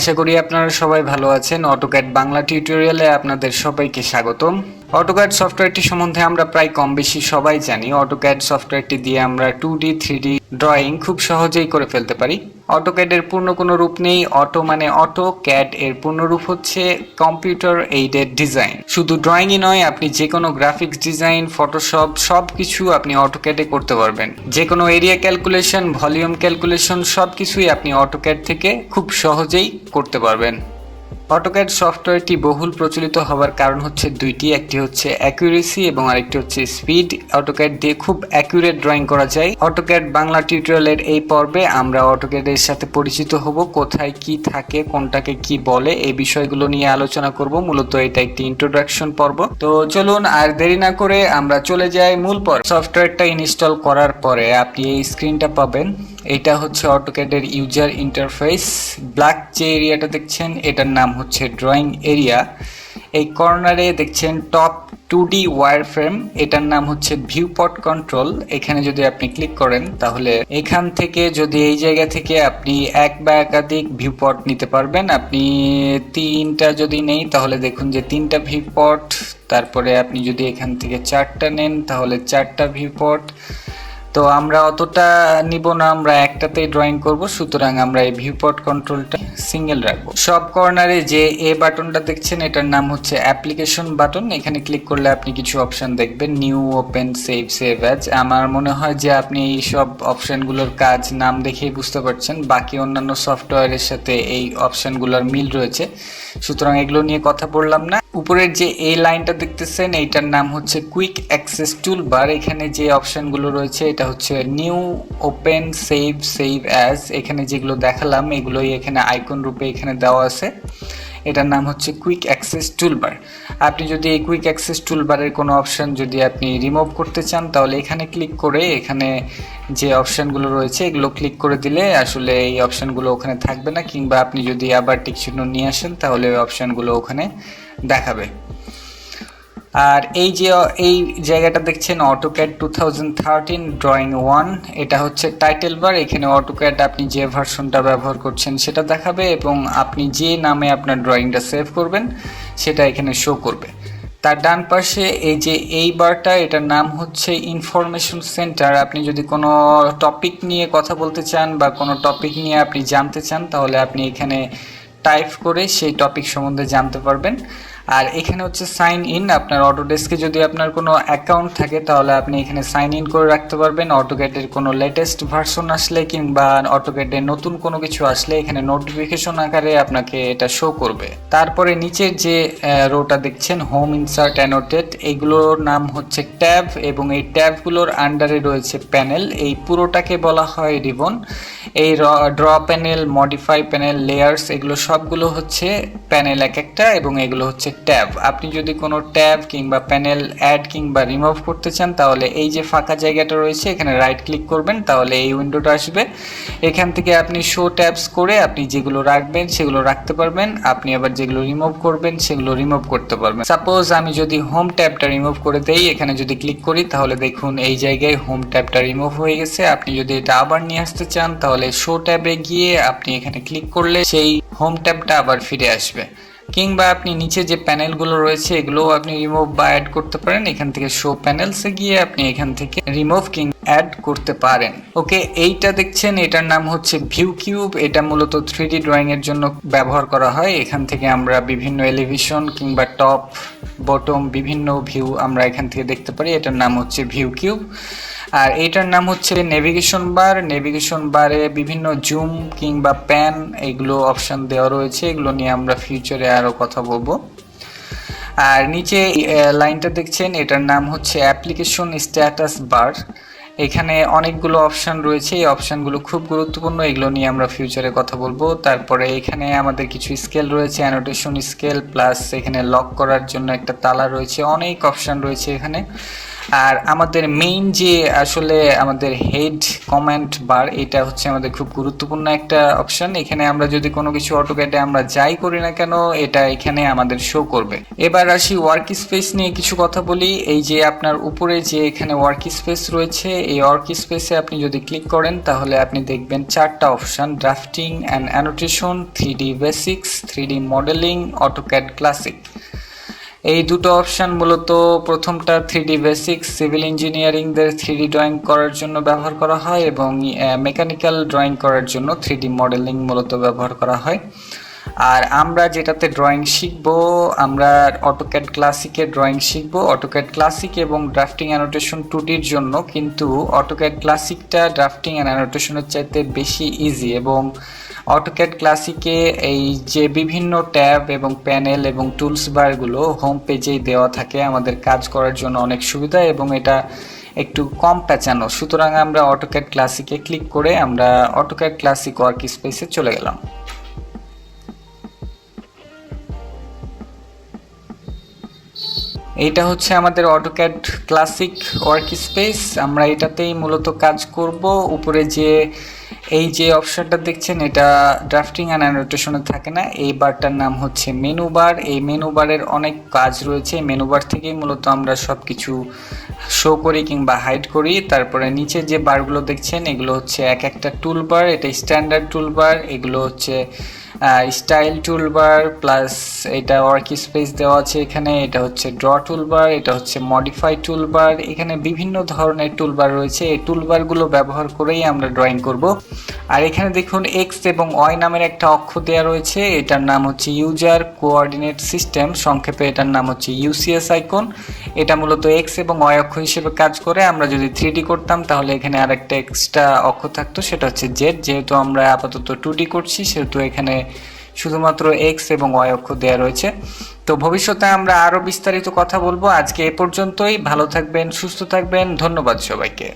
আশা করি আপনারা সবাই ভালো আছেন। অটোক্যাড বাংলা টিউটোরিয়ালে আপনাদের সবাইকে স্বাগতম। অটোক্যাড সফটওয়্যারটি সম্বন্ধে আমরা প্রায় কম বেশি সবাই জানি। অটোক্যাড সফটওয়্যারটি দিয়ে আমরা 2D 3D ড্রয়িং খুব সহজেই করে ফেলতে পারি। অটোক্যাডের পূর্ণ কোনো রূপ নেই। অটো মানে অটো, ক্যাড এর পূর্ণ রূপ হচ্ছে কম্পিউটার এইডেড ডিজাইন। শুধু ড্রয়িংই নয়, আপনি যে কোনো গ্রাফিক্স ডিজাইন, ফটোশপ সবকিছু আপনি অটোক্যাডে করতে পারবেন। যে কোনো এরিয়া ক্যালকুলেশন, ভলিউম ক্যালকুলেশন সবকিছুই আপনি অটোক্যাড থেকে খুব সহজেই করতে পারবেন। অটোক্যাড সফটওয়্যারটি বহুল প্রচলিত হওয়ার কারণ হচ্ছে দুইটি, একটি হচ্ছে অ্যাকুরেসি এবং আরেকটি হচ্ছে স্পিড। অটোক্যাড দিয়ে খুব অ্যাকুরেট ড্রয়িং করা যায়। অটোক্যাড বাংলা টিউটোরিয়ালের এই পর্বে আমরা অটোক্যাডের সাথে পরিচিত হব, কোথায় কি থাকে, কোনটাকে কি বলে, এই বিষয়গুলো নিয়ে আলোচনা করব। মূলত এটা একটি ইন্ট্রোডাকশন পর্ব। তো চলুন আর দেরি না করে আমরা চলে যাই মূল পর্বে। সফটওয়্যারটা ইনস্টল করার পরে আপনি এই স্ক্রিনটা পাবেন। এটা হচ্ছে অটোক্যাডের ইউজার ইন্টারফেস। ব্ল্যাক যে এরিয়াটা দেখছেন এটার নাম হচ্ছে ড্রয়িং এরিয়া। এই কর্নারে দেখছেন টপ 2D ওয়্যার ফ্রেম, এটার নাম হচ্ছে ভিউপট কন্ট্রোল। এখানে যদি আপনি ক্লিক করেন তাহলে এখান থেকে যদি এই জায়গা থেকে আপনি এক বা একাধিক ভিউপট নিতে পারবেন। আপনি তিনটা যদি নেই তাহলে দেখুন যে তিনটা ভিউপট, তারপরে আপনি যদি এখান থেকে চারটা নেন তাহলে চারটা ভিউপট। তো আমরা অতটা নিব না, আমরা একটাতেই ড্রয়িং করব, সুতরাং আমরা এই ভিউপট কন্ট্রোলটা সিঙ্গেল রাখবো। সব কর্নারে যে এ বাটনটা দেখছেন এটার নাম হচ্ছে অ্যাপ্লিকেশন বাটন। এখানে ক্লিক করলে আপনি কিছু অপশন দেখবেন, নিউ, ওপেন, সেভ অ্যাজ। আমার মনে হয় যে আপনি এই সব অপশনগুলোর কাজ নাম দেখেই বুঝতে পারছেন। বাকি অন্যান্য সফটওয়্যারের সাথে এই অপশনগুলোর মিল রয়েছে, সুতরাং এগুলো নিয়ে কথা বললাম না। উপরের যে এই লাইনটা দেখতেছেন এইটার নাম হচ্ছে কুইক অ্যাক্সেস টুলবার। এখানে যে অপশনগুলো রয়েছে এটা হচ্ছে নিউ, ওপেন, সেভ অ্যাজ। এখানে যেগুলো দেখালাম এগুলোই এখানে আইকন রূপে এখানে দেওয়া আছে। এটার নাম হচ্ছে কুইক অ্যাক্সেস টুলবার। আপনি যদি এই কুইক অ্যাক্সেস টুলবারের কোনো অপশন যদি আপনি রিমুভ করতে চান তাহলে এখানে ক্লিক করে এখানে যে অপশনগুলো রয়েছে এগুলো ক্লিক করে দিলে আসলে এই অপশনগুলো ওখানে থাকবে না, কিংবা আপনি যদি আবার টিক চিহ্ন নিয়ে আসেন তাহলে ওই অপশনগুলো ওখানে দেখাবে। আর এই জায়গাটা দেখছেন অটোক্যাড 2013 ড্রয়িং 1, এটা হচ্ছে টাইটেল বার। এখানে অটোক্যাড আপনি যে ভার্সনটা ব্যবহার করছেন সেটা দেখাবে এবং আপনি যে নামে আপনার ড্রয়িংটা সেভ করবেন সেটা এখানে শো করবে। তার ডান পাশে এই বারটা, এটার নাম হচ্ছে ইনফরমেশন সেন্টার। আপনি যদি কোনো টপিক নিয়ে কথা বলতে চান বা কোনো টপিক নিয়ে আপনি জানতে চান তাহলে আপনি এখানে টাইপ করে সেই টপিক সম্বন্ধে জানতে পারবেন। আর এখানে হচ্ছে সাইন ইন। আপনার অটোডেস্কে যদি আপনার কোনো অ্যাকাউন্ট থাকে তাহলে আপনি এখানে সাইন ইন করে রাখতে পারবেন। অটোক্যাডের কোনো লেটেস্ট ভার্সন আসলে কিংবা অটোক্যাডের নতুন কোনো কিছু আসলে এখানে নোটিফিকেশন আকারে আপনাকে এটা শো করবে। তারপরে নিচের যে রোটা দেখছেন হোম, ইনসার্ট, অ্যানোটেট, এগুলোর নাম হচ্ছে ট্যাব এবং এই ট্যাবগুলোর আন্ডারে রয়েছে প্যানেল। এই পুরোটাকে বলা হয় রিবন। এই draw panel, modify panel, layers, এগুলো সবগুলো হচ্ছে প্যানেল এক একটা এবং এগুলো হচ্ছে ট্যাব। আপনি যদি কোনো ট্যাব কিংবা প্যানেল অ্যাড কিংবা রিমুভ করতে চান তাহলে এই যে ফাঁকা জায়গাটা রয়েছে এখানে রাইট ক্লিক করবেন, তাহলে এই উইন্ডোটা আসবে। এখান থেকে আপনি শো ট্যাবস করে আপনি যেগুলো রাখবেন সেগুলো রাখতে পারবেন, আপনি আবার যেগুলো রিমুভ করবেন সেগুলো রিমুভ করতে পারবেন। সাপোজ আমি যদি হোম ট্যাবটা রিমুভ করে দেই, এখানে যদি ক্লিক করি তাহলে দেখুন এই জায়গায় হোম ট্যাবটা রিমুভ হয়ে গেছে। আপনি যদি এটা আবার নিয়ে আসতে চান তাহলে শো ট্যাবে গিয়ে আপনি এখানে ক্লিক করলে সেই হোম ট্যাবটা আবার ফিরে আসবে। কিংবা আপনি নিচে যে প্যানেলগুলো রয়েছে এগুলোও আপনি রিমুভ বা অ্যাড করতে পারেন। এখান থেকে শো প্যানেলসে গিয়ে আপনি এখান থেকে রিমুভ কিংবা অ্যাড করতে পারেন। ওকে, এইটা দেখছেন এটার নাম হচ্ছে ভিউ কিউব। এটা মূলত 3D ড্রয়িং এর জন্য ব্যবহার করা হয়। এখান থেকে আমরা বিভিন্ন এলিভেশন কিংবা টপ, বটম বিভিন্ন ভিউ আমরা এখান থেকে দেখতে পারি। এটার নাম হচ্ছে ভিউ কিউব। আর এইটার নাম হচ্ছে নেভিগেশন বার। নেভিগেশন বারে বিভিন্ন জুম কিংবা প্যান এগুলো অপশন দেওয়া রয়েছে, এগুলো নিয়ে আমরা ফিউচারে আরও কথা বলবো। আর নিচে লাইনটা দেখছেন এটার নাম হচ্ছে অ্যাপ্লিকেশন স্ট্যাটাস বার। এখানে অনেকগুলো অপশন রয়েছে, এই অপশনগুলো খুব গুরুত্বপূর্ণ, এগুলো নিয়ে আমরা ফিউচারে কথা বলবো। তারপরে এখানে আমাদের কিছু স্কেল রয়েছে, অ্যানোটেশন স্কেল, প্লাস এখানে লক করার জন্য একটা তালা রয়েছে, অনেক অপশন রয়েছে এখানে। আর আমাদের মেইন যে আসলে আমাদের হেড কমেন্ট বার, এটা হচ্ছে আমাদের খুব গুরুত্বপূর্ণ একটা অপশন। এখানে আমরা যদি কোনো কিছু অটোক্যাডে আমরা যাই করি না কেন, এটা এখানে আমাদের শো করবে। এবার আসি ওয়ার্ক স্পেস নিয়ে কিছু কথা বলি। এই যে আপনার উপরে যে এখানে ওয়ার্ক স্পেস রয়েছে, এই ওয়ার্ক স্পেসে আপনি যদি ক্লিক করেন তাহলে আপনি দেখবেন 4টা option: drafting and annotation, 3D basics, 3D modelling, AutoCAD classic. এই দুটো অপশন মূলত প্রথমটা 3D basics civil ইঞ্জিনিয়ারিংদের 3D drawing করার জন্য ব্যবহার করা হয়, এবং মেকানিক্যাল ড্রয়িং করার জন্য 3D মডেলিং মূলত ব্যবহার করা হয়। আর আমরা যেটাতে ড্রয়িং শিখব, আমরা অটোক্যাড ক্লাসিকের ড্রয়িং শিখব। অটোক্যাড ক্লাসিক এবং ড্রাফটিং অ্যানোটেশন 2Dর জন্য কিন্তু অটোক্যাড ক্লাসিকটা ড্রাফটিং অ্যান্ড অ্যানোটেশনের চাইতে বেশি ইজি, এবং অটোক্যাড ক্লাসিকে এই যে বিভিন্ন ট্যাব এবং প্যানেল এবং টুলস বারগুলো হোম পেজেই দেওয়া থাকে, আমাদের কাজ করার জন্য অনেক সুবিধা, এবং এটা একটু কম প্যাঁচানো। সুতরাং আমরা অটোক্যাড ক্লাসিকে ক্লিক করে আমরা অটোক্যাড ক্লাসিক ওয়ার্ক স্পেসে চলে গেলাম। এইটা হচ্ছে আমাদের অটোক্যাড ক্লাসিক ওয়ার্ক স্পেস। আমরা এটাতেই মূলত কাজ করব। উপরে যে এই যে অপশনটা দেখছেন, এটা ড্রাফটিং অ্যান্ড অ্যানোটেশনে থাকে না। এই বারটার নাম হচ্ছে মেনু বার। এই মেনু বারের অনেক কাজ রয়েছে। মেনু বার থেকেই মূলত আমরা সব কিছু শো করি কিংবা হাইড করি। তারপরে নিচে যে বারগুলো দেখছেন, এগুলো হচ্ছে এক একটা টুল বার। এটা স্ট্যান্ডার্ড টুল বার, এগুলো হচ্ছে স্টাইল টুলবার, প্লাস এটা ওয়ার্ক স্পেস দেওয়া আছে এখানে। এটা হচ্ছে ড্র টুলবার, এটা হচ্ছে মডিফাই টুলবার। এখানে বিভিন্ন ধরনের টুলবার রয়েছে। এই টুলবারগুলো ব্যবহার করেই আমরা ড্রয়িং করব। আর এখানে দেখুন এক্স এবং ওয়াই নামের একটা অক্ষর দেওয়া রয়েছে। এটার নাম হচ্ছে ইউজার কোঅর্ডিনেট সিস্টেম, সংক্ষেপে এটার নাম হচ্ছে ইউসিএস আইকন। এটা মূলত এক্স এবং ওয়াই অক্ষ হিসেবে কাজ করে। আমরা যদি 3D করতাম তাহলে এখানে আরেকটা এক্সট্রা অক্ষ থাকতো, সেটা হচ্ছে জেড। যেহেতু আমরা আপাতত 2D করছি, সেহেতু এখানে শুধুমাত্র এক্স এবং ওয়াই অক্ষ দেওয়া রয়েছে। তো ভবিষ্যতে আমরা আরও বিস্তারিত কথা বলবো। আজকে এ পর্যন্তই। ভালো থাকবেন, সুস্থ থাকবেন। ধন্যবাদ সবাইকে।